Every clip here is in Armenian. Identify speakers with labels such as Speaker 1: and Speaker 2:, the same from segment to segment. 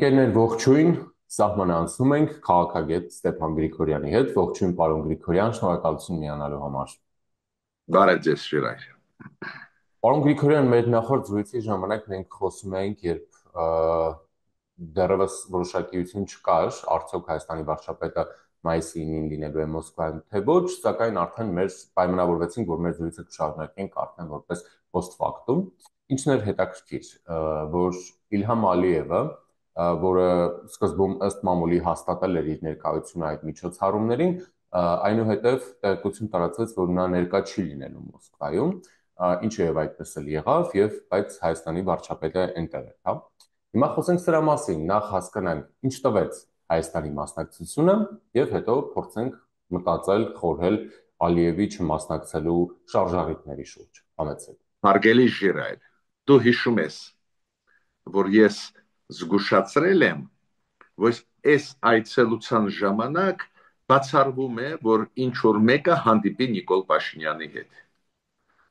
Speaker 1: Ընկերներ ողջույն, սահմանը անցնում ենք քաղաքագետ Ստեփան Գրիգորյանի հետ, ողջույն պարոն Գրիգորյան, շնորհակալություն միանալու համար։
Speaker 2: Բարև ձեզ Շիրայր։
Speaker 1: Պարոն Գրիգորյան, մեր նախորդ զրույցի ժամանակ մենք խոսում էինք, երբ դեռևս որոշակիություն չկար, արդյոք Հայաստանի վարչապետը մայիսի 9-ին լինելու է Մոսկվայում, թե ոչ, սակայն արդեն մեր պայմանավորվեցինք, որ մեր զրույցը կշարունակենք արդեն որպես post factum, ինչն էր հետաքրքիր, որ Իլհամ Ալիևը, որը սկզբում ըստ մամուլի հաստատել էր իր ներկայությունը այդ միջոցառումներին, այնուհետև տեղեկություն տարածվեց, որ նա ներկա չի լինելու Մոսկվայում, ինչը եւ այդպես էլ եղավ, եւ բայց Հայաստանի վարչապետը այնտեղ է, հա։ Հիմա խոսենք սրա մասին, նախ հասկանանք, ինչ տվեց Հայաստանի մասնակցությունը եւ հետո փորձենք մտածել, խորհել Ալիևի չմասնակցելու շարժառիթների շուրջ։ Համեցեք։
Speaker 2: Հարգելի Շիրայր, դու հիշում ես, որ ես զգուշացրել եմ, որ այս այցելության ժամանակ բացառվում է, որ ինչ որ մեկը հանդիպի Նիկոլ Փաշինյանի հետ։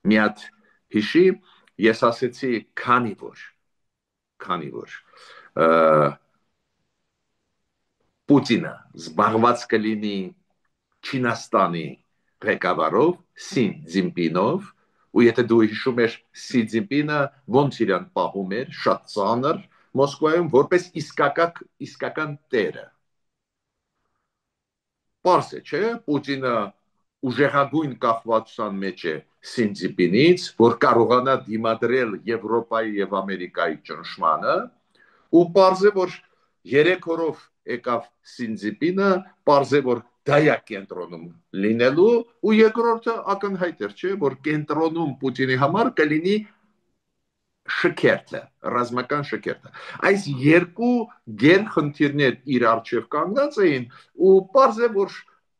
Speaker 2: Մի հատ հիշի, ես ասեցի քանի որ Պուտինը զբաղված կլինի Չինաստանի ղեկավարով Սին Ցզինպինով, ու եթե դու հիշում ես Սի Ցզինպինը ոնց իրան պահում էր շատ ծանր Մոսկվայում որպես իսկական տերը։ Պարզ է, չէ՞, Պուտինը ուժեղագույն կախվածության մեջ է Սին Ցզինպինից, որ կարողանա դիմադրել Եվրոպայի եւ Ամերիկայի ճնշմանը, ու պարզ է, որ 3 օրով եկավ Սին Ցզինպինը, պարզ է, որ դա է կենտրոնում լինելու, ու երկրորդը ակնհայտ էր, չէ՞, որ կենտրոնում Պուտինի համար կլինի շքերթը, ռազմական շքերթը։ Այս երկու գերխնդիրներ իր առջև կանգնած էին, ու պարզ է, որ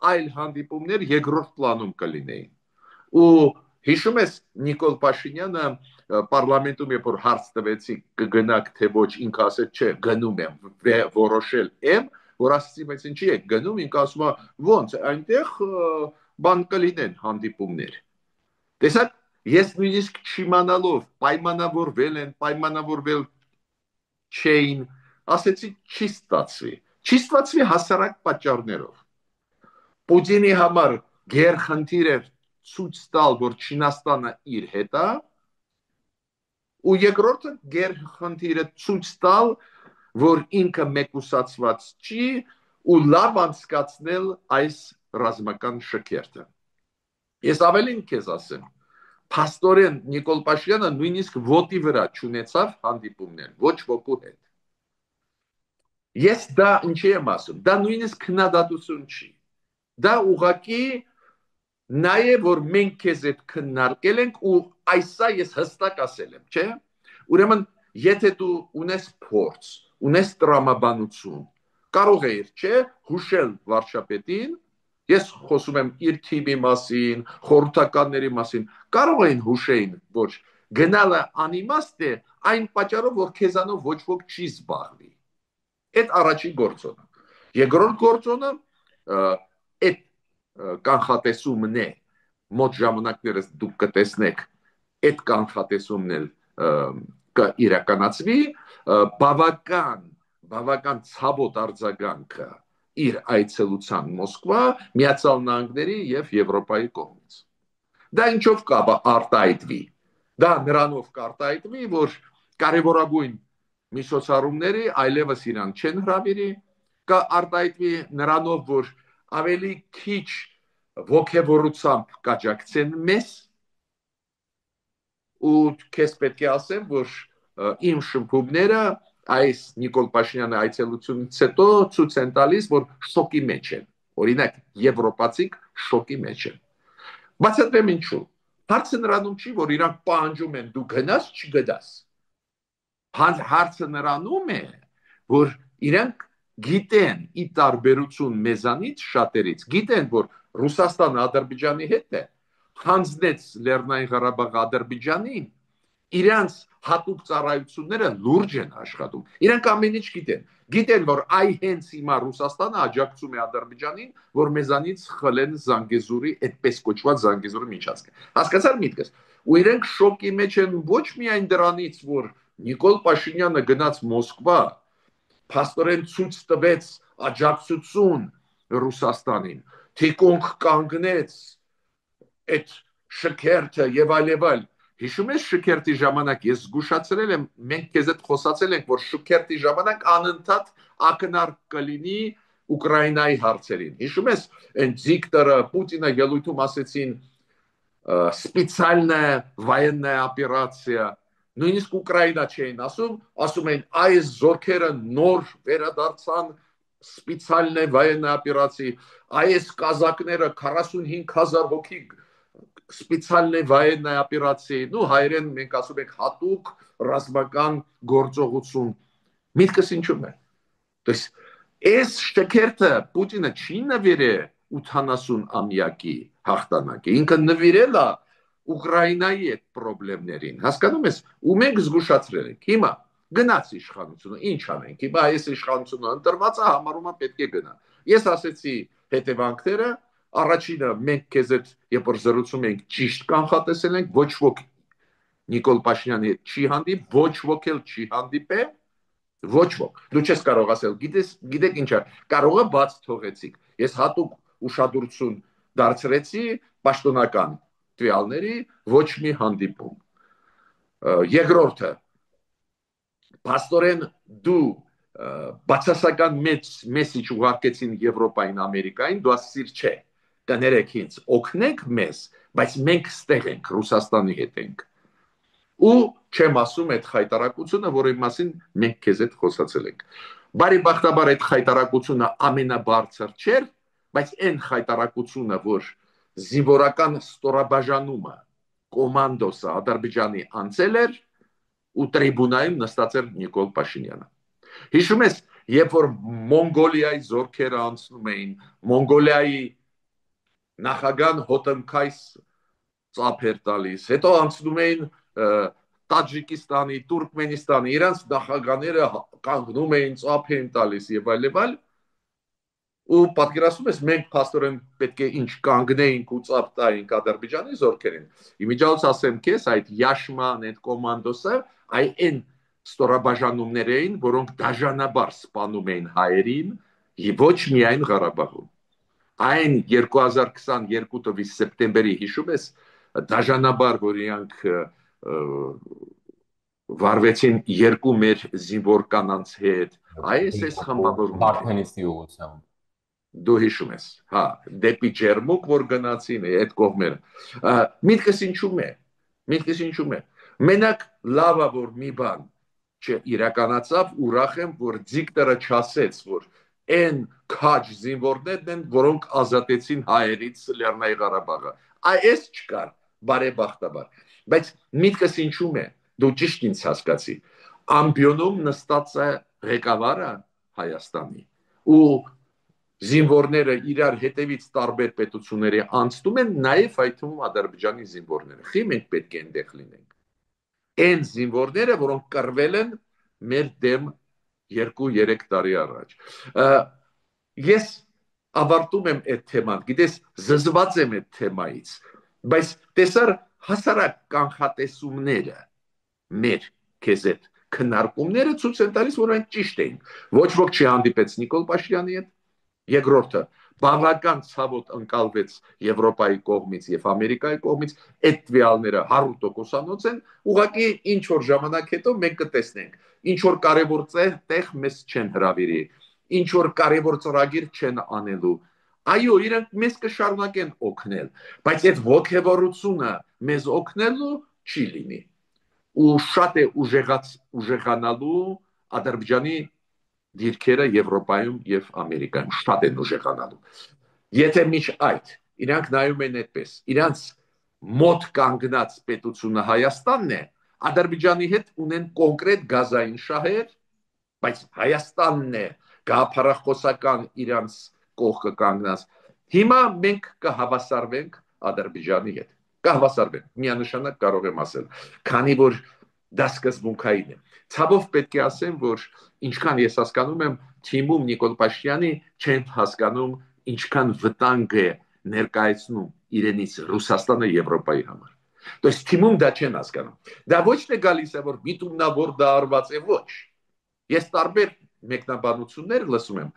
Speaker 2: այլ հանդիպումներ երկրորդ պլանում կլինեին։ Ու հիշում ես Նիկոլ Փաշինյանը պարլամենտում երբ որ հարց տվեցի կգնաք թե ոչ, ինքը ասեց չէ, գնում եմ, որոշել եմ, որ ասեցի բայց ինչի եք գնում, ինքը ասում է ոնց, այնտեղ բան կլինեն հանդիպումներ։ Տեսակ, ես նույնիսկ չիմանալով պայմանավորվել չէին, ասեցի չի ստացվի հասարակ պատճառներով։ Պուտինի համար գերխնդիր էր ցույց տալ, որ Չինաստանը իր հետ է, ու երկրորդը գերխնդիրը ցույց տալ, որ ինքը մեկուսացված չի ու լավ անցկացնել այս ռազմական շքերթը։ Ես ավելին քեզ ասեմ, փաստորեն Նիկոլ Փաշինյանը նույնիսկ ոտի վրա չունեցավ հանդիպումներ, ոչ ոքի հետ։ Ես դա ինչի եմ ասում, դա նույնիսկ քննադատություն չի։ Դա ուղղակի նա է, որ մենք քեզ հետ քննարկել ենք ու այսա ես հստակ ասել եմ, չէ՞։ Ուրեմն, եթե դու ունես փորձ, ունես տրամաբանություն, կարող ես, չէ՞, հուշել վարչապետին, ես խոսում եմ իր թիմի մասին, խորհրդականների մասին, կարող են հուշեին, որ գնալը անիմաստ է այն պատճառով, որ քեզանով ոչ ոք չի զբաղվի։ Այդ առաջին գործոնը։ Երկրորդ գործոնը այդ կանխատեսումն է, մոտ ժամանակներս դուք կտեսնեք, այդ կանխատեսումն էլ կիրականացվի, բավական ցավոտ արձագանքը իր այցելության Մոսկվա, Միացյալ Նահանգների եւ Եվրոպայի կողմից։ Դա ինչով կարտահայտվի։ Դա նրանով կարտահայտվի, որ կարևորագույն միջոցառումների այլևս իրան չեն հրավիրի, կարտահայտվի նրանով, որ ավելի քիչ ոգևորությամբ կաջակցեն մեզ, ու քեզ պետք է ասեմ, որ իմ շփումները այս Նիկոլ Փաշինյանի այցելությունից հետո ցույց են տալիս, որ շոկի մեջ են։ Օրինակ, եվրոպացիք շոկի մեջ են։ Բացատրեմ ինչու։ Հարցը նրանում չի, որ իրանք պահանջում են դու գնաս, չգնաս։ Հարցը նրանում է, որ իրանք գիտեն ի տարբերություն մեզանից շատերից, գիտեն, որ Ռուսաստանը Ադրբեջանի հետ է, հանձնեց Լեռնային Ղարաբաղը Ադրբեջանին, իրանց հատուկ ծառայությունները լուրջ են աշխատում։ Իրանք ամեն ինչ գիտեն, որ այ հենց հիմա Ռուսաստանը աջակցում է Ադրբեջանին, որ մեզանից խլեն Զանգեզուրի, այդպես կոչված Զանգեզուրի միջանցքը։ Հասկացա՞ր միտքս։ Ու իրենք շոկի մեջ են ոչ միայն դրանից, որ Նիկոլ Փաշինյանը գնաց Մոսկվա, փաստորեն ցույց տվեց աջակցություն Ռուսաստանին, թիկունք կանգնեց այդ շքերթը եւ այլ։ Հիշում ես շքերթի ժամանակ ես զգուշացրել եմ, մենք քեզ հետ խոսացել ենք, որ շքերթի ժամանակ անընդհատ ակնարկ կլինի Ուկրաինայի հարցերին։ Հիշում ես, այն դիկտորը Պուտինը ելույթում ասեցին специальная военная операция, նույնիսկ Ուկրաինա չէին ասում են այս զորքերը նոր վերադարձան специальной военной операции, այս կազակները 45,000 հոգի специальной военной операции, հայերեն մենք ասում ենք հատուկ ռազմական գործողություն։ Միտքս ինչու՞մ է։ То есть այս շքերթը Պուտինը չի նվիրել 80-ամյակի հաղթանակի, ինքը նվիրել է Ուկրաինայի այդ խնդիրներին, հասկանում ես, ու մենք զգուշացրել ենք։ Հիմա գնաց իշխանությունը, ինչ անենք։ Հիմա այս իշխանությունը ընտրված է, համարում է պետք է գնա։ Ես ասեցի հետևանքները, առաջինը մենք քեզ հետ երբ որ զրուցում ենք ճիշտ կանխատեսել ենք, ոչ ոք Նիկոլ Փաշինյանի հետ չի հանդիպ, ոչ ոք էլ չի հանդիպել, ոչ ոք։ Դու չես կարող ասել, գիտեք ինչ է, կարողը բաց թողեցիք։ Ես հատուկ ուշադրություն դարձրեցի պաշտոնական տվյալների, ոչ մի հանդիպում։ Երկրորդը, փաստորեն դու բացասական մեսիջ ուղարկեցին Եվրոպային, Ամերիկային, դու ասիր չէ, կներեք ինձ, օգնեք մեզ, բայց մենք ստեղ ենք, Ռուսաստանի հետ ենք։ Ու չեմ ասում այդ խայտարակությունը, որի մասին մենք քեզ հետ խոսացել ենք։ Բարեբախտաբար այդ խայտարակությունը ամենաբարձր չէր, բայց այն խայտարակությունը, որ զինվորական ստորաբաժանումը կոմանդոսը Ադրբեջանի անցել էր ու տրիբունայում նստած էր Նիկոլ Փաշինյանը։ Հիշում ես, երբ որ Մոնգոլիայի զորքերը անցնում էին, Մոնգոլիայի նախագահան հոտնքայս ծափ էր տալիս, հետո անցնում էին Տաջիկստանի, Թուրքմենստանի, իրանց նախագահները կանգնում էին, ծափ էին տալիս եւ այլ, ու պատկերացնում ես, մենք փաստորեն պետք է ինչ կանգնեինք ու ծափ տայինք Ադրբեջանի զորքերին։ Իմիջիայլոց ասեմ քեզ, այդ Յաշման, այդ կոմանդոսը, այն ստորաբաժանումներ էին, որոնք դաժանաբար սպանում էին հայերին եւ ոչ միայն Ղարաբաղում։ Այն 2022 թվականի սեպտեմբերի հիշում ես, դաժանաբար որ իրանք վարվեցին երկու մեր զինվոր կանանց հետ, այս խմբավորում
Speaker 1: Բարթենիսի ուղղությամբ
Speaker 2: դու հիշում ես, հա, դեպի Ջերմուկ որ գնացին այդ կողմերը։ Միտքս ինչու՞մ է։ Մենակ լավա որ մի բան չիրականացավ, ուրախ եմ, որ դիկտորը չասեց, որ այն քաջ զինվորներն են, որոնք ազատեցին հայերից Լեռնային Ղարաբաղը։ Այս չկար, բարեբախտաբար։ Բայց միտքս ինչու՞մ է։ Դու ճիշտ ինձ հասկացի։ Ամբիոնում նստած է ղեկավարը Հայաստանի ու զինվորները իրար հետևից տարբեր պետությունների անցնում են, նաև այդ թվում Ադրբեջանի զինվորները։ Խի մենք պետք է այնտեղ լինենք։ Այն զինվորները, որոնք կռվել են մեր դեմ 2-3 տարի առաջ։ Ես ավարտում եմ այդ թեման, գիտես, զզված եմ այդ թեմայից, բայց տեսար հասարակ կանխատեսումները մեր քեզ այդ քննարկումները ցույց են տալիս, որ այն ճիշտ էին։ Ոչ ոք չհանդիպեց Նիկոլ Փաշինյանի հետ։ Երկրորդը, բավական ցավոտ ընկալվեց Եվրոպայի կողմից եւ Ամերիկայի կողմից, այդ տվյալները 100%-անոց են, ուղղակի ինչ որ ժամանակ հետո մենք կտեսնենք, ինչ որ կարևոր տեղ մեզ չեն հրավիրի, ինչ որ կարևոր ծրագիր չեն անելու։ Այո, իրանք մեզ կշարունակեն օգնել, բայց այդ ողջևորությունը մեզ օգնելու չի լինի։ Ու շատ է ուժեղանալու Ադրբեջանի դիրքերը Եվրոպայում եւ Ամերիկայում շատ են ուժեղանալու։ Եթե միջ այդ իրանք նայում են այդպես, իրանք մոտ կանգնած պետությունը Հայաստանն է, Ադրբեջանի հետ ունեն կոնկրետ գազային շահեր, բայց Հայաստանն է գաղափարախոսական իրանք կողքը կանգնած։ Հիմա մենք կհավասարվենք Ադրբեջանի հետ։ Կհավասարվենք, միանշանակ կարող եմ ասել, քանի որ դա սկզբունքային է։ Ցավով պետք է ասեմ, որ ինչքան ես հասկանում եմ, թիմում Նիկոլ Փաշինյանի չեն հասկանում ինչքան վտանգ է ներկայացնում իրենից Ռուսաստանը Եվրոպայի համար։ То есть թիմում դա չեն հասկանում։ Դա ոչ թե գալիս է որ միտումնավոր դա արված է, ոչ։ Ես տարբեր մեկնաբանություններ լսում եմ,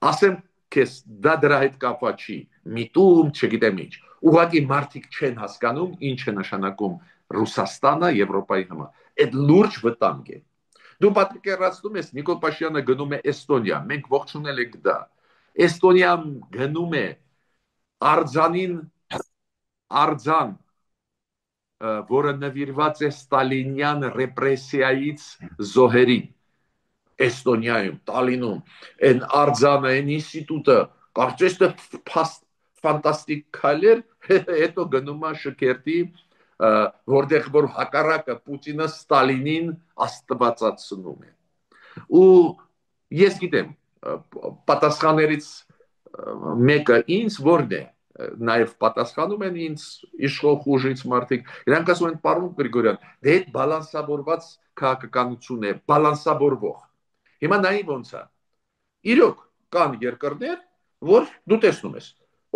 Speaker 2: ասեմ քեզ դա դրա հետ կապված չի, միտում, չգիտեմ ինչ։ Ուղղակի մարդիկ չեն հասկանում ինչ է նշանակում Ռուսաստանը Եվրոպայի համար։ Այդ լուրջ վտանգ է։ Դու պատկերացնում ես Նիկոլ Փաշինյանը գնում է Էստոնիա, մենք ողջունել ենք դա։ Էստոնիան գնում է արձան, որը նվիրված է ստալինյան ռեպրեսիայից զոհերին։ Էստոնիայում, Տալինում, այն արձանը, այն ինստիտուտը, կարծես թե ֆանտաստիկ քայլեր, հետո գնում է շքերթի, որտեղ որ հակառակը Պուտինը Ստալինին աստվածացնում է։ Ու ես գիտեմ, պատասխաններից մեկը ինձ որն է, նաև պատասխանում են ինձ իշխող ուժից մարդիկ, իրանք ասում են, պարոն Գրիգորյան, դե այդ բալանսավորված քաղաքականություն է, բալանսավորվող։ Հիմա նայի ոնց է։ Իրոք կան երկրներ, որ դու տեսնում ես,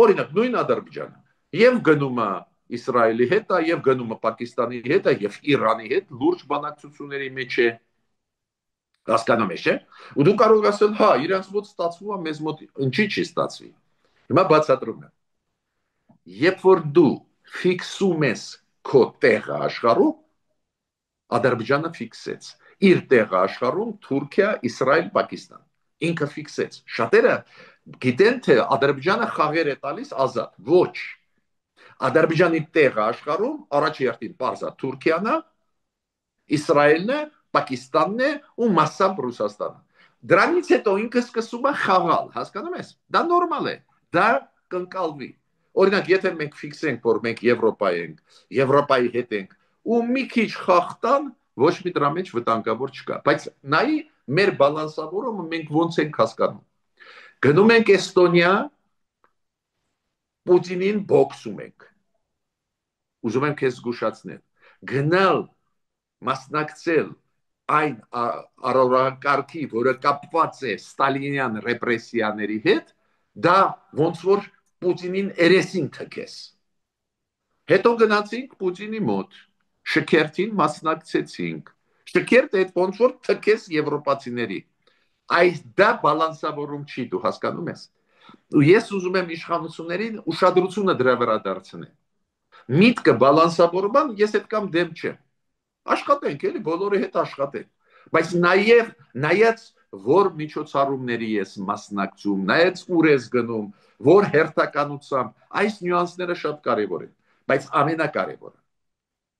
Speaker 2: օրինակ նույն Ադրբեջանը, եւ գնում է Իսրայելի հետ, եւ գնում է Պակիստանի հետ, եւ Իրանի հետ լուրջ բանակցությունների մեջ է։ Հասկանում ես, չէ՞։ Ու դու կարող ես ասել, հա, իրանց մոտ ստացվում է, մեզ մոտ ինչի՞ չի ստացվի։ Հիմա բացատրում եմ։ Երբ որ դու ֆիքսում ես քո տեղը աշխարհում, Ադրբեջանը ֆիքսեց իր տեղը աշխարհում Թուրքիա, Իսրայել, Պակիստան։ Ինքը ֆիքսեց։ Շատերը գիտեն, թե Ադրբեջանը խաղեր է տալիս ազատ։ Ոչ։ Ադրբեջանի տեղը աշխարհում առաջ երթին պարզա Թուրքիան է, Իսրայելն է, Պակիստանն է ու մասամբ Ռուսաստանը։ Դրանից հետո ինքը սկսում է խաղալ, հասկանում ես։ Դա նորմալ է։ Դա կընկալվի։ Օրինակ, եթե մենք ֆիքսենք, որ մենք Եվրոպայի ենք, Եվրոպայի հետ ենք, ու մի քիչ խախտան, ոչ մի դրա մեջ վտանգավոր չկա։ Բայց նայի մեր բալանսավորումը մենք ոնց ենք հասկանում։ Գնում ենք Էստոնիա, Պուտինին բոքսում ենք։ Ուզում եմ քեզ զգուշացնել։ Գնալ մասնակցել այն արարողակարգի, որը կապված է ստալինյան ռեպրեսիաների հետ, դա ոնց որ Պուտինին երեսին թքես։ Հետո գնացինք Պուտինի մոտ, շքերթին մասնակցեցինք։ Շքերթը այդ ոնց որ թքես եվրոպացիների։ Այս դա բալանսավորում չի, դու հասկանում ես։ Ու ես ուզում եմ իշխանություններին ուշադրությունը դրա վրա դարձնել։ Միտքը բալանսավորման ես այդքան դեմ չեմ։ Աշխատենք, էլի բոլորի հետ աշխատենք։ Բայց նաև նայած որ միջոցառումների ես մասնակցում, նայած ուր ես գնում, որ հերթականությամբ, այս նյուանսները շատ կարևոր են, բայց ամենակարևորը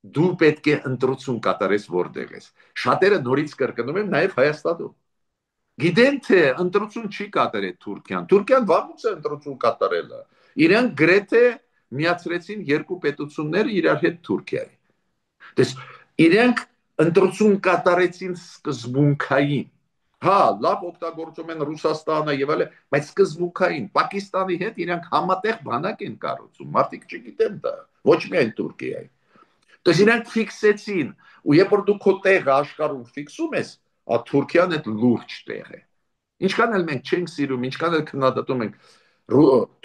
Speaker 2: դու պետք է ընտրություն կատարես որտեղ ես։ Շատերը նորից կրկնում եմ նաև Հայաստանում։ Գիտեն թե ընտրություն չի կատարել Թուրքիան։ Թուրքիան վաղուց է ընտրություն կատարել։ Իրենք գրեթե միացրեցին երկու պետություններ իրար հետ Թուրքիայի։ Դες իրենք ընտրություն կատարեցին սկզբունքային։ Հա, լավ օգտագործում են Ռուսաստանը եւ այլն, բայց սկզբունքային Պակիստանի հետ իրենք համատեղ բանակ են կառուցում։ Մարդիկ չգիտեն դա, ոչ միայն Թուրքիայի։ Դες իրենք ֆիքսեցին, ու երբ որ դու քո տեղը աշխարհում ֆիքսում ես, Թուրքիան այդ լուրջ տեղ է։ Ինչքան էլ մենք չենք սիրում, ինչքան էլ քննադատում ենք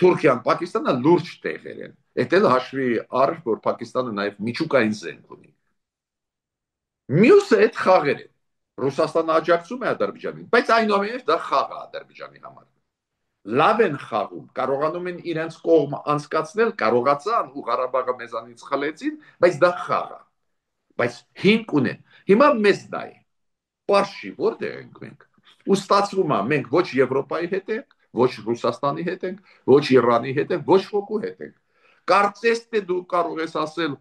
Speaker 2: Թուրքիան, Պակիստանը լուրջ տեղեր են։ Այդ էլ հաշվի առ, որ Պակիստանը նաև միջուկային զենք ունի։ Մյուսը այդ խաղեր են։ Ռուսաստանը աջակցում է Ադրբեջանին, բայց այնուամենայնիվ դա խաղ է Ադրբեջանի համար։ Լավ են խաղում, կարողանում են իրենց կողմ անցկացնել, կարողացան ու Ղարաբաղը մեզանից խլեցին, բայց դա խաղ է։ Բայց հիմք ունեն։ Հիմա մեզ դա է։ Պարշի որտեղ ենք մենք։ Ու ստացվում է մենք ոչ Եվրոպայի հետ ենք, ոչ Ռուսաստանի հետ ենք, ոչ Իրանի հետ ենք, ոչ ոքի հետ ենք։ Կարծես թե դու կարող ես ասել,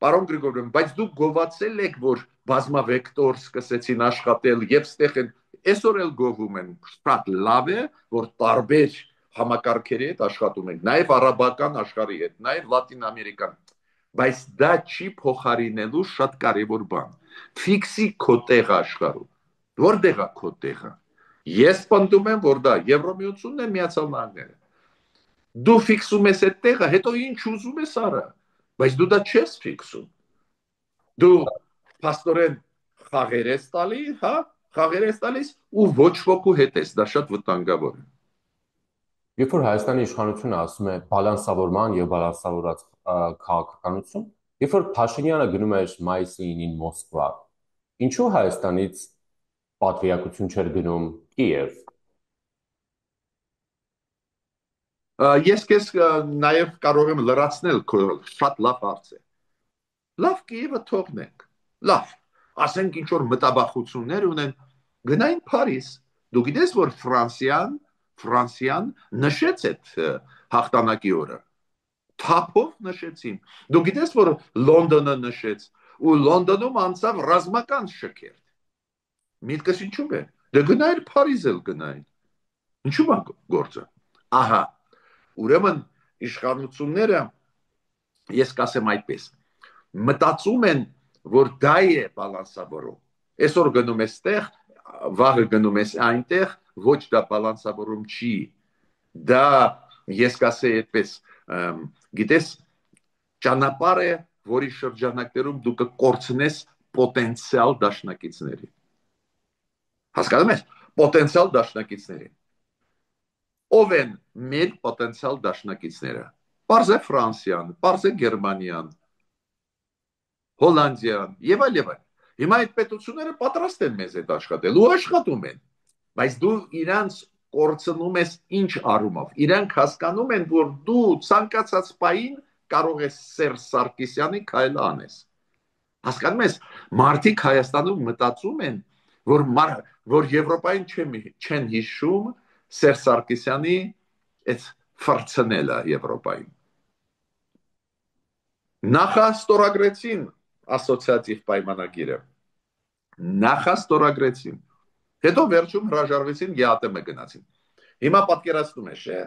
Speaker 2: պարոն Գրիգորյան, բայց դուք գովացել եք, որ բազմավեկտոր սկսեցին աշխատել եւ ստեղ են, այսօր էլ գովում են, շատ լավ է, որ տարբեր համակարգերի հետ աշխատում ենք, նաեւ արաբական աշխարհի հետ, նաեւ լատին ամերիկան, բայց դա չի փոխարինելու շատ կարևոր բան։ Ֆիքսի քո տեղը աշխարհում։ Որտեղ է քո տեղը։ Ես պնդում եմ, որ դա Եվրոմիությունն է, Միացյալ Նահանգները։ Դու ֆիքսում ես այդ տեղը, հետո ինչ ուզում ես արա, բայց դու դա չես ֆիքսում։ Դու փաստորեն խաղեր ես տալի, հա, խաղեր ես տալիս ու ոչ ոքի հետ ես, դա շատ վտանգավոր է։
Speaker 1: Երբ որ Հայաստանի իշխանությունը ասում է բալանսավորման եւ բալանսավորած քաղաքականություն, երբ որ Փաշինյանը գնում էր մայիսի 9-ին Մոսկվա, ինչու Հայաստանից պատվիրակություն չէր գնում Կիև։
Speaker 2: Ես քեզ նաև կարող եմ լրացնել քո շատ լավ հարց է։ Լավ Կիևը թողնենք։ Լավ, ասենք ինչ որ մտաբախություններ ունեն, գնային Փարիզ։ Դու գիտես որ Ֆրանսիան նշեց այդ հաղթանակի օրը։ Թափով նշեցին։ Դու գիտես որ Լոնդոնը նշեց ու Լոնդոնում անցավ ռազմական շքերթ։ Միտքս ինչու՞մ է։ Դե գնայր Փարիզ էլ գնային։ Ինչու՞ բան գործը։ Ահա, ուրեմն իշխանությունները ես կասեմ այդպես մտածում են որ դա է բալանսավորում այսօր գնում ես տեղ վաղը գնում ես այնտեղ ոչ դա բալանսավորում չի դա ես կասեի այդպես գիտես ճանապարհ է որի շրջանակներում դու կկորցնես պոտենցիալ դաշնակիցների հասկանում ես պոտենցիալ դաշնակիցների ով են մեր պոտենցիալ դաշնակիցները Պարզ է Ֆրանսիան, պարզ է Գերմանիան, Հոլանդիան եւ այլ եւ այլ։ Հիմա այդ պետությունները պատրաստ են մեզ այդ աշխատել ու աշխատում են։ Բայց դու իրանց կորցնում ես ինչ առումով։ Իրանք հասկանում են, որ դու ցանկացած պահին կարող ես Սերժ Սարգսյանի քայլը անես։ Հասկանում ես, մարդիկ Հայաստանում մտածում են, որ Եվրոպային չեն հիշում Սերժ Սարգսյանի այդ ֆրցնելը Եվրոպային։ Նախաստորագրեցին ասոցիատիվ պայմանագիրը։ Նախաստորագրեցին։ Հետո վերջում հրաժարվեցին ԵԱՏՄ գնացին։ Հիմա պատկերացնում ես, չէ՞,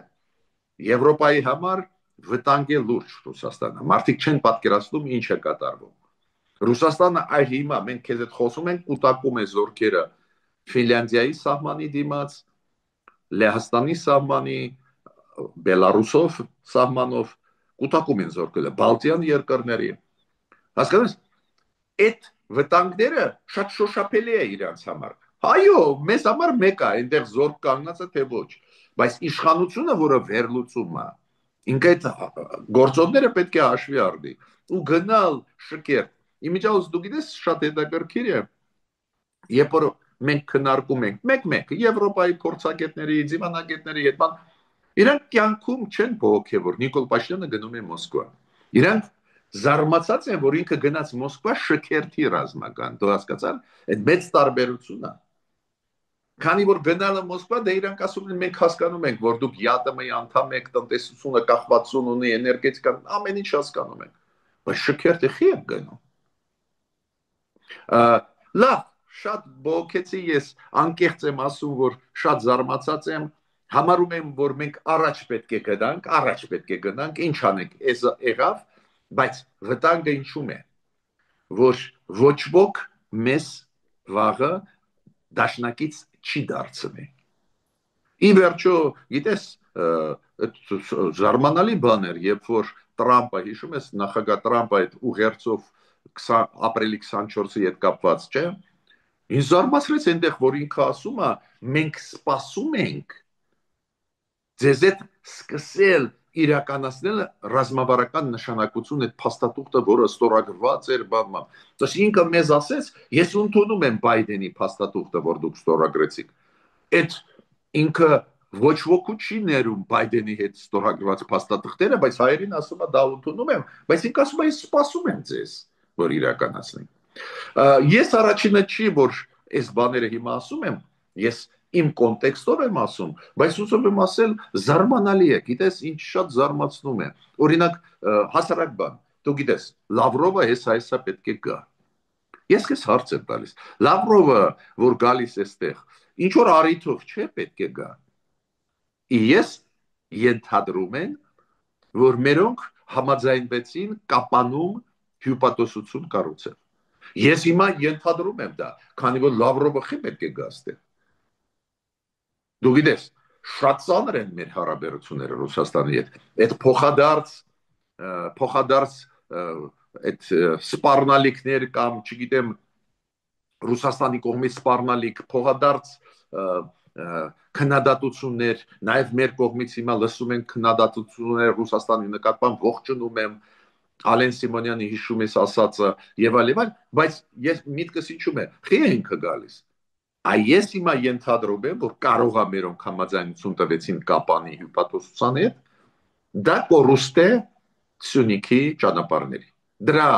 Speaker 2: Եվրոպայի համար վտանգ է լուրջ Ռուսաստանը։ Մարդիկ չեն պատկերացնում ինչ է կատարվում։ Ռուսաստանը այ հիմա մենք քեզ հետ խոսում ենք, կուտակում է զորքերը Ֆինլանդիայի սահմանի դիմաց, Լեհաստանի սահմանի, Բելարուսով սահմանով կուտակում են զորքերը, Բալտյան երկրների։ Հասկանում ես, այդ վտանգները շատ շոշափելի է իրանց համար։ Այո, մեզ համար մեկ է, այնտեղ զորք կանգնած է թե ոչ, բայց իշխանությունը, որը վերլուծում է, ինքը այդ գործոնները պետք է հաշվի առնի ու գնալ շքերթ։ Իմիջիայլոց դու գիտես շատ հետաքրքիր է, երբ որ մենք քննարկում ենք մեկ-մեկ Եվրոպայի փորձագետների, դիվանագետների հետ, իրանք կյանքում չեն բողոքել, որ Նիկոլ Փաշինյանը գնում է Մոսկվա։ Իրանք զարմացած են, որ ինքը գնաց Մոսկվա շքերթի ռազմական։ Դու հասկացար, այդ մեծ տարբերությունն է։ Քանի որ գնալը Մոսկվա, դե իրանք ասում են մենք հասկանում ենք, որ դուք ԵԱՏՄ-ի անդամ եք, տնտեսությունը կախվածություն ունի, էներգետիկան, ամեն ինչ հասկանում ենք։ Բայց շքերթը խի է գնում։ Լավ, շատ բողոքեցի ես, անկեղծ եմ ասում, որ շատ զարմացած եմ, համարում եմ, որ մենք առաջ պետք է գնանք, ինչ անենք, էս եղավ, բայց վտանգը ինչու՞մ է, որ ոչ ոք մեզ վաղը դաշնակից չի դարձնի։ Ի վերջո, գիտես, զարմանալի բան էր, երբ որ Տրամպը, հիշում ես, նախագահ Տրամպը այդ ուղերձով ապրիլի 24-ի հետ կապված, չէ՞։ Ինձ զարմացրեց այնտեղ, որ ինքը ասում է, մենք սպասում ենք ձեզ հետ սկսել իրականացնել ռազմավարական նշանակություն այդ փաստաթուղթը, որը ստորագրված էր բանմա։ Դες ինքը մեզ ասեց, ես ընդունում եմ Բայդենի փաստաթուղթը, որ դուք ստորագրեցիք։ Այդ ինքը ոչ ոքի չի ներում Բայդենի հետ ստորագրված փաստաթղթերը, բայց հայերին ասում է դա ընդունում եմ, բայց ինքը ասում է ես սպասում եմ ձեզ, որ իրականացնենք։ Ես առաջինը չի, որ այս բաները հիմա ասում եմ, ես իմ կոնտեքստով եմ ասում, բայց ուզում եմ ասել զարմանալի է, գիտես, ինչ շատ զարմացնում է։ Օրինակ, հասարակ բան, դու գիտես, Լավրովը հեսա պետք է գա։ Ես քեզ հարց եմ տալիս։ Լավրովը, որ գալիս է այստեղ, ինչ որ առիթով չէ պետք է գա։ Ես ենթադրում եմ, որ մերոնք համաձայնվեցին կապանում հյուպատոսություն կառուցել։ Ես հիմա ենթադրում եմ դա, քանի որ Լավրովը խի պետք է գա այստեղ։ Դու գիտես, շատ ծանր են մեր հարաբերությունները Ռուսաստանի հետ։ Այդ փոխադարձ այդ սպառնալիքներ կամ, չգիտեմ, Ռուսաստանի կողմից սպառնալիք, փոխադարձ քննադատություններ, նաև մեր կողմից հիմա լսում ենք քննադատություններ Ռուսաստանի նկատմամբ, ողջունում եմ Ալեն Սիմոնյանի հիշում ես ասածը եւ այլ, բայց ես միտքս ինչու՞մ է։ Խի է ինքը գալիս։ Այս հիմա ենթադրում եմ, որ կարող է մերոնք համաձայնություն տվեցին Կապանի հյուպատոսության հետ, դա կորուստ է Սյունիքի ճանապարհների։ Դրա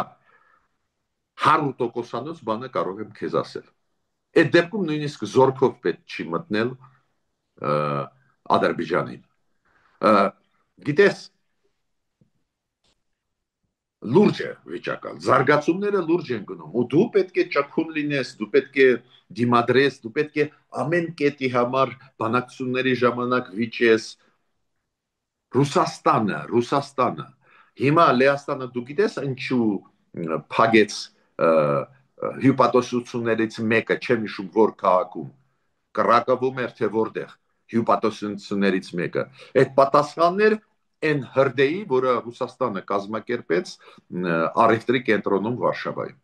Speaker 2: 100%-անոց բանը կարող եմ քեզ ասել։ Այդ դեպքում նույնիսկ զորքով պետք չի մտնել Ադրբեջանին։ Գիտես, լուրջ է վիճակը, զարգացումները լուրջ են գնում, ու դու պետք է ճկուն լինես, դու պետք է դիմադրես, դու պետք է ամեն կետի համար բանակցությունների ժամանակ վիճես։ Ռուսաստանը, հիմա Լեհաստանը դու գիտես ինչու փագեց հյուպատոսություններից մեկը, չեմ հիշում որ քաղաքում, կռակվում էր թե որտեղ հյուպատոսություններից մեկը։ Այդ պատասխաններ այն հրդեհի, որը Ռուսաստանը կազմակերպեց առևտրի կենտրոնում Վարշավայում։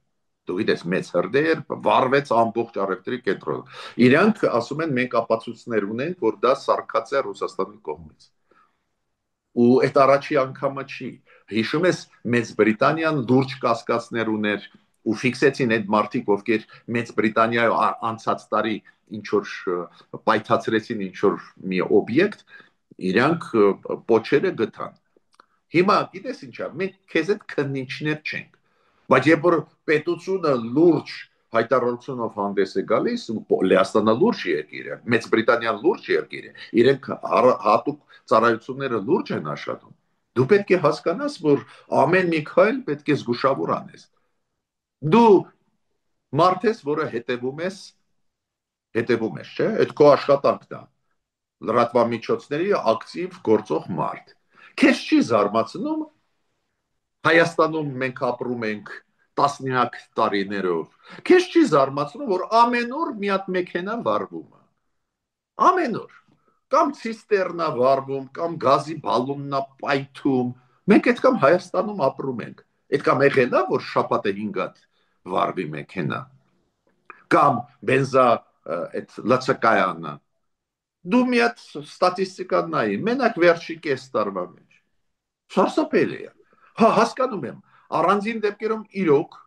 Speaker 2: Դու գիտես, մեծ հրդեհ էր, վառվեց ամբողջ առևտրի կենտրոնը։ Իրանք ասում են մենք ապացույցներ ունենք, որ դա սարքած է Ռուսաստանի կողմից։ Ու այդ առաջի անգամը չի։ Հիշում ես, Մեծ Բրիտանիան լուրջ կասկածներ ուներ ու ֆիքսեցին այդ մարդիկ, ովքեր Մեծ Բրիտանիայում անցած տարի ինչ որ պայթացրեցին ինչ որ մի օբյեկտ, իրանք պոչերը գտան։ Հիմա գիտես ինչա, մենք քեզ այդ քննիչներ չենք, բայց երբ որ պետությունը լուրջ հայտարարությունով հանդես է գալիս, Լեհաստանը լուրջ երկիր է, Մեծ Բրիտանիան լուրջ երկիր է, իրենք հատուկ ծառայությունները լուրջ են աշխատում։ Դու պետք է հասկանաս, որ ամեն մի քայլ պետք է զգուշավոր անես։ Դու մարդ ես, որը հետևում ես, չէ՞, այդ քո աշխատանքն է։ Լրատվամիջոցների ակտիվ գործող մարդ։ Քեզ չի զարմացնում Հայաստանում մենք ապրում ենք տասնյակ տարիներով։ Քեզ չի զարմացնում, որ ամեն օր մի հատ մեքենա վառվում է։ Ամեն օր։ Կամ ցիստերնա վառվում, կամ գազի բալոննա պայթում։ Մենք այդքան Հայաստանում ապրում ենք։ Այդքան եղել է, որ շաբաթը 5 հատ վառվի մեքենա։ Կամ բենզա այդ լցակայանը։ Դու մի հատ ստատիստիկա նայի, մենակ վերջի կես տարվա մեջ։ Սարսափելի է։ Հա, հասկանում եմ, առանձին դեպքերում իրոք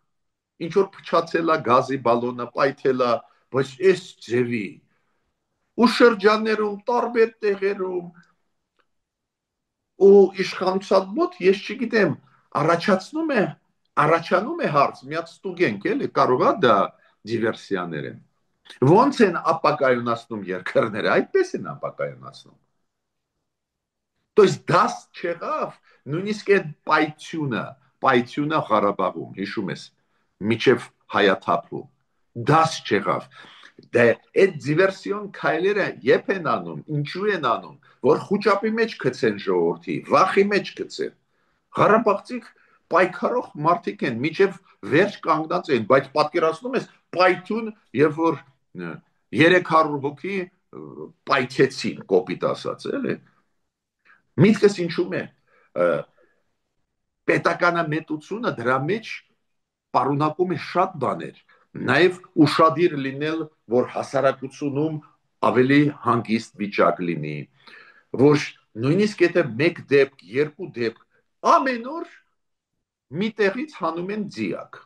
Speaker 2: ինչ որ փչացել է գազի բալոնը, պայթել է, բայց այս ձևի ու շրջաններում, տարբեր տեղերում ու իշխանության մոտ, ես չգիտեմ, առաջանում է հարց, մի հատ ստուգենք, էլի, կարող է դա դիվերսիաներ են։ Ոնց են ապակայունացնում երկրները, այդպես են ապակայունացնում։ То есть դաս չեղավ, նույնիսկ այդ պայթյունը Ղարաբաղում, հիշում ես, միջև հայաթափում, դաս չեղավ։ Դե այդ դիվերսիոն քայլերը երբ են անում, ինչու են անում, որ խուճապի մեջ գցեն ժողովրդի, վախի մեջ գցեն։ Ղարաբաղցիք պայքարող մարդիկ են, միջև վերջ կանգնած են, բայց պատկերացնում ես պայթյուն, երբ որ 300 հոգի պայթեցին, կոպիտ ասած, էլի։ Միտքս ինչու՞մ է։ Պետականամետությունը դրա մեջ պարունակում է շատ բաներ, նաև ուշադիր լինել, որ հասարակությունում ավելի հանգիստ վիճակ լինի, որ նույնիսկ եթե մեկ դեպք, երկու դեպք, ամեն օր մի տեղից հանում են ձիակ։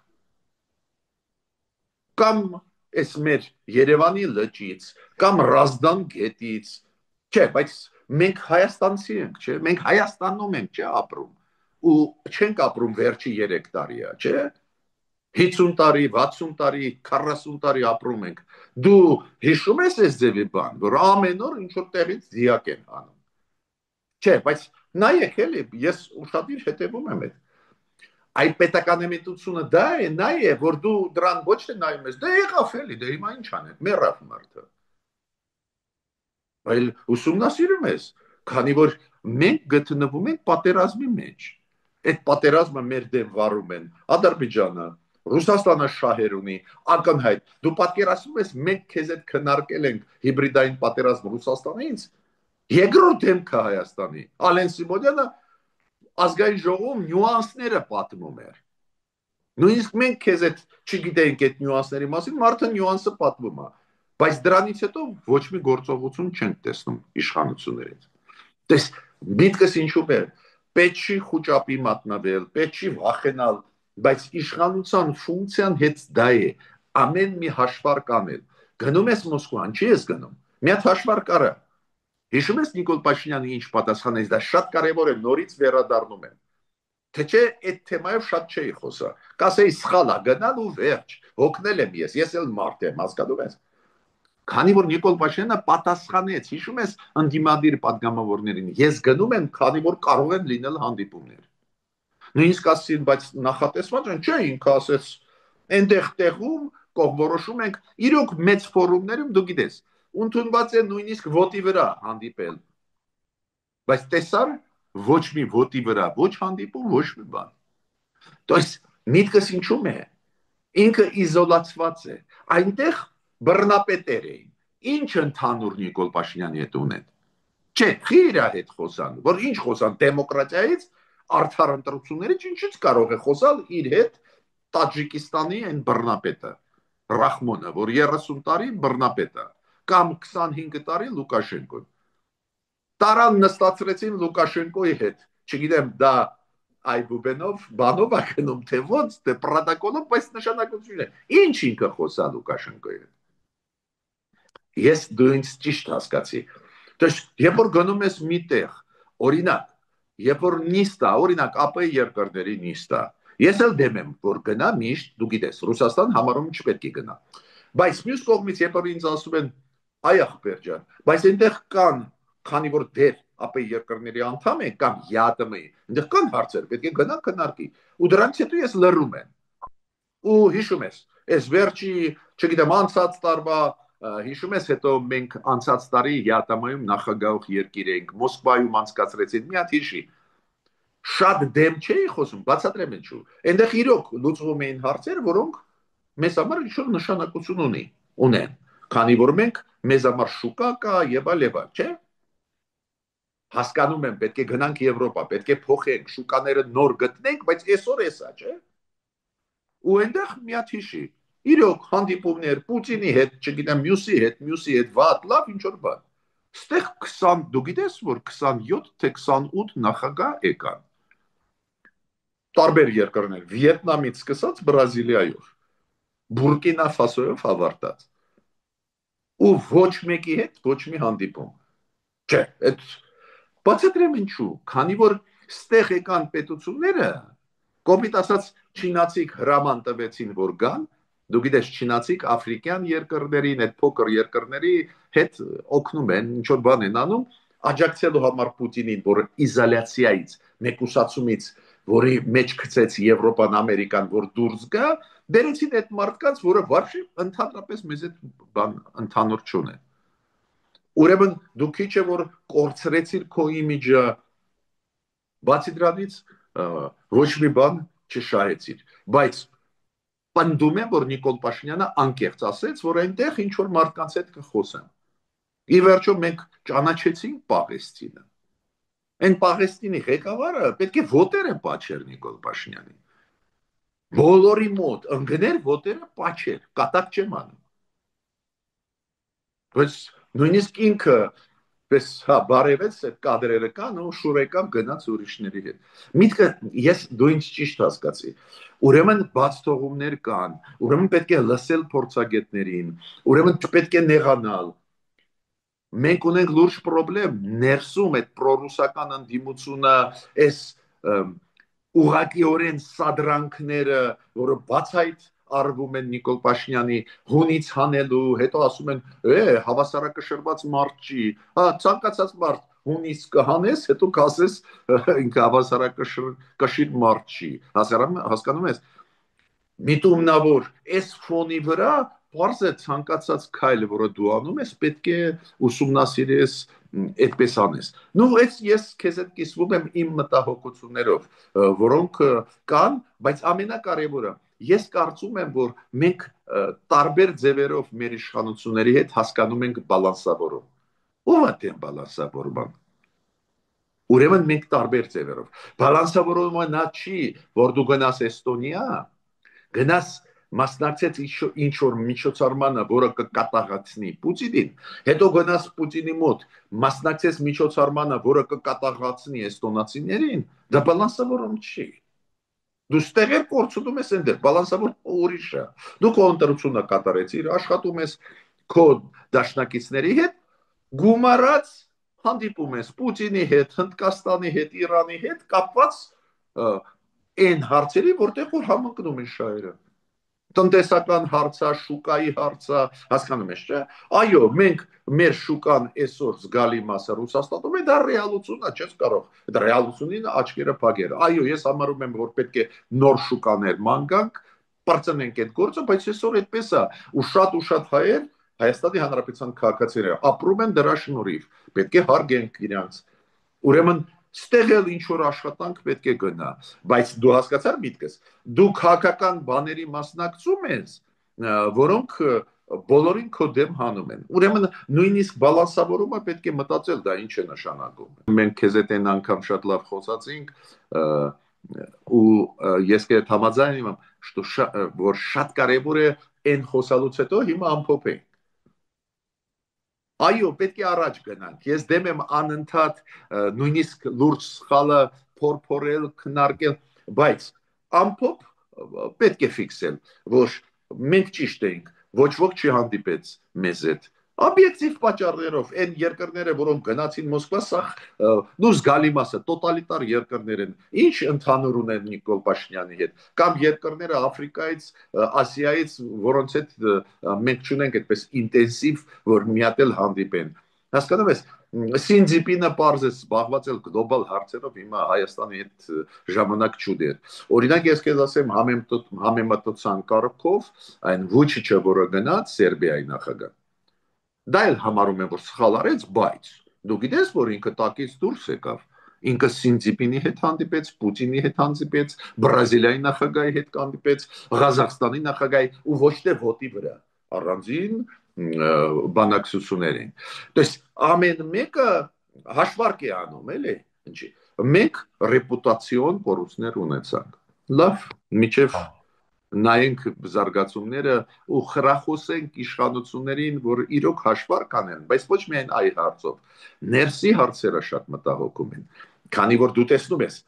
Speaker 2: Կամ այս մեր Երևանի լճից, կամ Ռազդան գետից, չէ, բայց մենք հայաստանցի ենք, չէ, մենք Հայաստանում ենք, չէ, ապրում, ու չենք ապրում վերջի 3 տարիա, չէ, 50 տարի, 60 տարի, 40 տարի ապրում ենք։ Դու հիշում ես այս ձևի բան, որ ամեն օր ինչ որ տեղից ձիակ են հանում։ Չէ, բայց նայեք էլի, ես ուշադիր հետևում եմ այդ։ Այդ պետականամետությունը դա է, նա է, որ դու դրան ոչ թե նայում ես, դե եղավ էլի, դե հիմա ինչ անենք, մեռավ մարդը։ Այլ ուսումնասիրում ես, քանի որ մենք գտնվում ենք պատերազմի մեջ։ Այդ պատերազմը մեր դեմ վարում են Ադրբեջանը, Ռուսաստանը շահեր ունի, ակնհայտ։ Դու պատկերացնում ես, մենք քեզ հետ քննարկել ենք հիբրիդային պատերազմ Ռուսաստանից, երկրորդ դեմքը Հայաստանի։ Ալեն Սիմոնյանը ազգային ժողովում նյուանսները պատմում էր։ Նույնիսկ մենք քեզ հետ չգիտենք այդ նյուանսների մասին, մարդը նյուանսը պատմում է, բայց դրանից հետո ոչ մի գործողություն չենք տեսնում իշխանություններից։ Տես, միտքս ինչու է, պետք չի խուճապի մատնվել, պետք չի վախենալ, բայց իշխանության ֆունկցիան հետ դա է, ամեն մի հաշվարկ անել, Գնում ես Մոսկվան, չի ես գնում։ Մի հատ հաշվարկ արա։ Հիշում ես Նիկոլ Փաշինյանը ինչ պատասխանեց, դա շատ կարևոր է, նորից վերադառնում եմ։ Թե չէ այդ թեմայով շատ չէի խոսա։ Կասեի սխալ է, գնալ ու վերջ, հոգնել եմ ես էլ մարդ եմ, հասկանում ես։ Քանի որ Նիկոլ Փաշինյանը պատասխանեց, հիշում ես ընդդիմադիր падգամավորներին, ես գնում եմ, քանի որ կարող են լինել հանդիպումներ։ Նույնիսկ ասեցին, բայց նախատեսված են, չէ, ինքը ասեց, այնտեղ տեղում կողմորոշում ենք, իրոք մեծ ֆորումներում դու գիտես, ընդունված է նույնիսկ ոտի վրա հանդիպել։ Բայց տեսար ոչ մի ոտի վրա, ոչ հանդիպում, ոչ մի բան։ То есть միտքս ինչու՞մ է։ Ինքը իզոլացված է։ Այնտեղ բռնապետեր էին։ Ինչ ընդհանուր Նիկոլ Փաշինյանի հետ ունեն։ Չէ, խիրա հետ խոսան, որ ինչ խոսան դեմոկրատիայից, արդար ընտրություններից ինչից կարող է խոսալ իր հետ Տաջիկստանի այն բռնապետը, Ռախմոնը, որ 30 տարի բռնապետ է, կամ 25 տարի Լուկաշենկոն։ Տարան նստացրեցին Լուկաշենկոյի հետ, չգիտեմ, դա այբուբենով, բանով է գնում, թե ոնց, թե պրոտոկոլով, բայց նշանակություն է։ Ինչ ինքը խոսա Լուկաշենկոյի հետ։ Ես դու ինձ ճիշտ հասկացի։ Դες երբ որ գնում ես մի տեղ, օրինակ, երբ որ նիստա, օրինակ ԱՊ երկրների նիստա, ես էլ դեմ եմ, որ գնա միշտ, դու գիտես, Ռուսաստան համարում չպետք է գնա։ Բայց մյուս կողմից երբ որ ինձ ասում են, այ ախպեր ջան, բայց այնտեղ կան, քանի որ դեր ԱՊ երկրների անդամ է կամ ԵԱՏՄ-ի, այնտեղ կան հարցեր, պետք է գնա քննարկի։ Ու դրանից հետո ես լռում եմ։ Ու հիշում ես, այս վերջի, չգիտեմ, անցած տարվա հիշում ես, հետո մենք անցած տարի ԵԱՏՄ-ում նախագահող երկիր էինք, Մոսկվայում անցկացրեցին, մի հատ հիշի։ Շատ դեմ չէի խոսում, բացատրեմ ինչու։ Այնտեղ իրոք լուծվում էին հարցեր, որոնք մեզ համար ինչ-որ նշանակություն ունեն, քանի որ մենք մեզ համար շուկա կա եւ այլ, չէ՞։ Հասկանում եմ, պետք է գնանք Եվրոպա, պետք է փոխենք, շուկաները նոր գտնենք, բայց այսօր էսա, չէ՞։ Ու այնտեղ մի հատ հիշի։ Իրոք հանդիպումներ Պուտինի հետ, չգիտեմ, մյուսի հետ, վատ, լավ, ինչ որ բան։ Ստեղ 20, դու գիտես, որ 27 թե 28 նախագահ եկան։ Տարբեր երկրներ, Վիետնամից սկսած Բրազիլիայով, Բուրկինա Ֆասոյով ավարտած։ Ու ոչ մեկի հետ ոչ մի հանդիպում։ Չէ, այդ բացատրեմ ինչու, քանի որ ստեղ եկան պետությունները, կոպիտ ասած չինացիք հրաման տվեցին, որ գան, դու գիտես չինացիք աֆրիկյան երկրներին, այդ փոքր երկրների հետ օգնում են, ինչ որ բան են անում, աջակցելու համար Պուտինին, որ իզոլյացիայից, մեկուսացումից, որի մեջ գցեց Եվրոպան, Ամերիկան, որ դուրս գա, դերեցին այդ մարդկանց, որը վարշի ընդհանրապես մեզ այդ բան ընդհանուր չունեն։ Ուրեմն դու քիչ է որ կորցրեցիր քո իմիջը, բացի դրանից ոչ մի բան չշահեցիր, բայց պնդում եմ, որ Նիկոլ Փաշինյանը անկեղծ ասեց, որ այնտեղ ինչ որ մարդկանց հետ կխոսեն։ Ի վերջո մենք ճանաչեցինք Պաղեստինը։ Այն Պաղեստինի ղեկավարը պետք է ոտերը պատճեր Նիկոլ Փաշինյանին։ Բոլորի մոտ ընկներ ոտերը պատճեր, կատակ չեմ անում։ Բայց նույնիսկ ինքը պես հա բարևեց այդ կադրերը կան ու շուրեկամ գնաց ուրիշների հետ։ Միտքը ես դու ինձ ճիշտ հասկացի։ Ուրեմն բաց թողումներ կան, ուրեմն պետք է լսել փորձագետներին, ուրեմն պետք է նեղանալ։ Մենք ունենք լուրջ խնդրեմ ներսում այդ պրոռուսական ընդդիմությունը, այս ուղղակիորեն սադրանքները, որը բացայտ արվում են Նիկոլ Փաշինյանի հունից հանելու, հետո ասում են, հավասարակշռված մարդ չի, հա, ցանկացած մարդ հունից կհանես, հետո կասես ինքը հավասարակշիռ մարդ չի, հասկանում ես, միտումնավոր այս ֆոնի վրա պարզ է ցանկացած քայլը, որը դու անում ես, պետք է ուսումնասիրես, այդպես անես։ Նու ես քեզ հետ կիսվում եմ իմ մտահոգություններով, որոնք կան, բայց ամենակարևորը ես կարծում եմ, որ մենք տարբեր ձևերով մեր իշխանությունների հետ հասկանում ենք բալանսավորում։ Ո՞վ է դեմ բալանսավորման։ Ուրեմն մենք տարբեր ձևերով։ Բալանսավորումը նա չի, որ դու գնաս Էստոնիա, գնաս մասնակցեց ինչ որ միջոցառմանը, որը կկատաղացնի Պուտինին, հետո գնաս Պուտինի մոտ, մասնակցեց միջոցառմանը, որը կկատաղացնի էստոնացիներին, դա բալանսավորում չի։ Դու ստեղեր կորցնում ես այնտեղ, բալանսավորումը ուրիշ է։ Դու քո ընտրությունը կատարեցիր, աշխատում ես քո դաշնակիցների հետ, գումարած հանդիպում ես Պուտինի հետ, Հնդկաստանի հետ, Իրանի հետ կապված այն հարցերի, որտեղ որ համընկնում են շահերը։ Տնտեսական հարցա, շուկայի հարցա, հասկանում ես, չէ՞։ Այո, մենք մեր շուկան այսօր զգալի մասը Ռուսաստանում է, դա ռեալությունն է, չես կարող դա ռեալությունին աչքերը փակել։ Այո, ես համարում եմ, որ պետք է նոր շուկաներ ման գանք, բարձրացնենք այդ գործը, բայց այսօր այդպես է, ու շատ հայեր Հայաստանի Հանրապետության քաղաքացիները ապրում են դրա շնորհիվ, պետք է հարգենք իրանց։ Ուրեմն ստեղ էլ ինչ որ աշխատանք պետք է գնա, բայց դու հասկացար միտքս, դու քաղաքական բաների մասնակցում ես, որոնք բոլորին քո դեմ հանում են։ Ուրեմն նույնիսկ բալանսավորումը պետք է մտածել դա ինչ է նշանակում։ Մենք քեզ հետ այն անգամ շատ լավ խոսացինք, ու ես կետ համաձայն եմ, որ շատ կարևոր է այն խոսալուց հետո հիմա ամփոփենք։ Այո, պետք է առաջ գնանք։ Ես դեմ եմ անընդհատ նույնիսկ լուրջ սխալը փորփորել, քննարկել, բայց ամփոփ պետք է ֆիքսել, որ մենք ճիշտ ենք, ոչ ոք չի հանդիպեց մեզ հետ։ Օբյեկտիվ պատճառներով այն երկրները, որոնք գնացին Մոսկվա, սա դու զգալի մասը տոտալիտար երկրներ են։ Ինչ ընդհանուր ունեն Նիկոլ Փաշինյանի հետ, կամ երկրները Աֆրիկայից, Ասիայից, որոնց հետ մենք չունենք այդպես ինտենսիվ, որ մի հատ էլ հանդիպեն։ Հասկանում ես, Սինձիպինը պարզ է զբաղված էլ գլոբալ հարցերով, հիմա Հայաստանի հետ ժամանակ չուներ։ Օրինակ ես քեզ ասեմ համեմատության կարգով այն Վուչիչը, որը գնաց Սերբիայի նախագահ, դա էլ համարում եմ, որ սխալ արեց, բայց դու գիտես, որ ինքը տակից դուրս եկավ։ Ինքը Սինձիպինի հետ հանդիպեց, Պուտինի հետ հանդիպեց, Բրազիլիայի նախագահի հետ հանդիպեց, Ղազախստանի նախագահի ու ոչ թե ոտի վրա առանձին բանակցություններ են։ Դες ամեն մեկը հաշվարկ է անում, էլի, ինչի։ Մենք ռեպուտացիոն կորուստներ ունեցանք։ Լավ, միջև նայենք զարգացումները ու խրախուսենք իշխանություններին, որ իրոք հաշվարկ անեն, բայց ոչ միայն այ հարցով։ Ներսի հարցերը շատ մտահոգում են, քանի որ դու տեսնում ես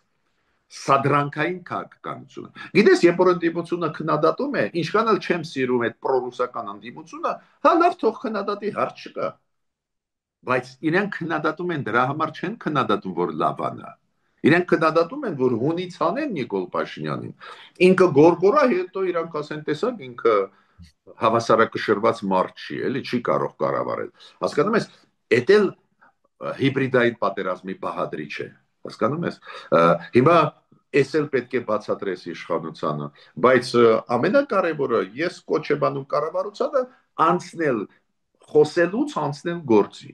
Speaker 2: սադրանքային քաղաքականությունը։ Գիտես, երբ որ ընդդիմությունը քննադատում է, ինչքան էլ չեմ սիրում այդ պրոռուսական ընդդիմությունը, հա լավ թող քննադատի, հարց չկա։ Բայց իրենք քննադատում են, դրա համար չեն քննադատում, որ լավանա։ Իրենք քննադատում են, որ հունից անեն Նիկոլ Փաշինյանին։ Ինքը գորգորա, հետո իրանք ասեն, տեսակ, ինքը հավասարակշռված մարդ չի, էլի չի կարող կառավարել։ Հասկանում ես, էդ էլ հիբրիդային պատերազմի բաղադրիչ է։ Հասկանում ես։ Հիմա էս էլ պետք է բացատրես իշխանությանը, բայց ամենակարևորը ես կոչ եմ անում կառավարությանը անցնել խոսելուց անցնել գործի։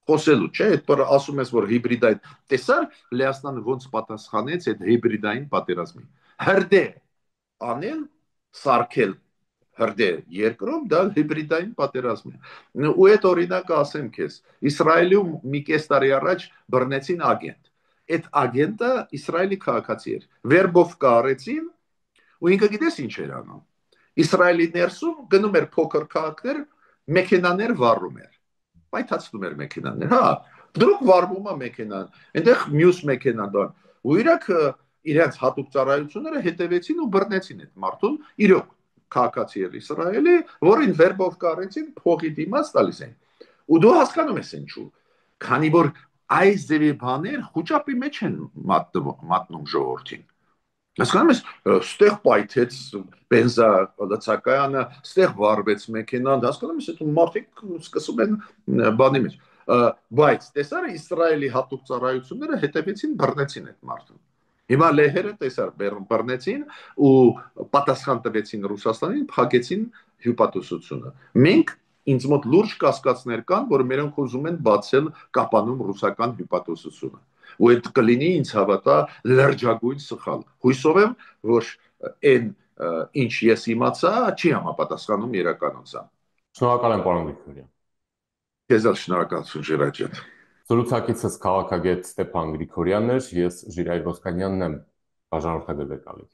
Speaker 2: Խոսելու, չէ, այդ բառը ասում ես, որ հիբրիդային, տեսար Լեհաստանը ոնց պատասխանեց այդ հիբրիդային պատերազմին։ Հրդե անել, սարքել հրդե երկրում, դա հիբրիդային պատերազմ է։ Ու այդ օրինակը ասեմ քեզ, Իսրայելում մի կես տարի առաջ բռնեցին ագենտ։ Այդ ագենտը Իսրայելի քաղաքացի էր։ Վերբով կարեցին, ու ինքը գիտես ինչ էր անում։ Իսրայելի ներսում գնում էր փոքր քաղաքներ, մեքենաներ վառում էր։ Պայթացնում էր մեքենաներ, հա, դրուկ վարվում է մեքենան, այնտեղ մյուս մեքենան դան, ու իրենց հատուկ ծառայությունները հետևեցին ու բռնեցին այդ մարդուն, իրոք քաղաքացի էր Իսրայելի, որին վերբով կարեցին, փողի դիմաց տալիս են։ Ու դու հասկանում ես ինչու, քանի որ այս ձևի բաներ խոճապի մեջ են մատնում ժողովրդին։ Հասկանում ես, ստեղ պայթեց բենզա լցակայանը, ստեղ վառվեց մեքենան, հասկանում ես, այդ մարդիկ սկսում են բանի մեջ։ Բայց տեսար Իսրայելի հատուկ ծառայությունները հետևեցին, բռնեցին այդ մարդուն։ Հիմա լեհերը տեսար բռնեցին ու պատասխան տվեցին Ռուսաստանին, փակեցին հյուպատոսությունը։ Մենք ինձ մոտ լուրջ կասկածներ կան, որ մերոնք ուզում են բացել կապանում ռուսական հյուպատոսությունը։ Ու այդ կլինի ինձ հավատա լրջագույն սխալ։ Հույսով եմ, որ այն ինչ ես իմացա, չի համապատասխանում իրականության։
Speaker 1: Շնորհակալ եմ, պարոն Գրիգորյան։
Speaker 2: Քեզ էլ շնորհակալություն, Ժիրայր ջան։
Speaker 1: Զրուցակիցս քաղաքագետ Ստեփան Գրիգորյանն էր, ես Ժիրայր Ոսկանյանն եմ, բաժանորդագրվեք ալիք։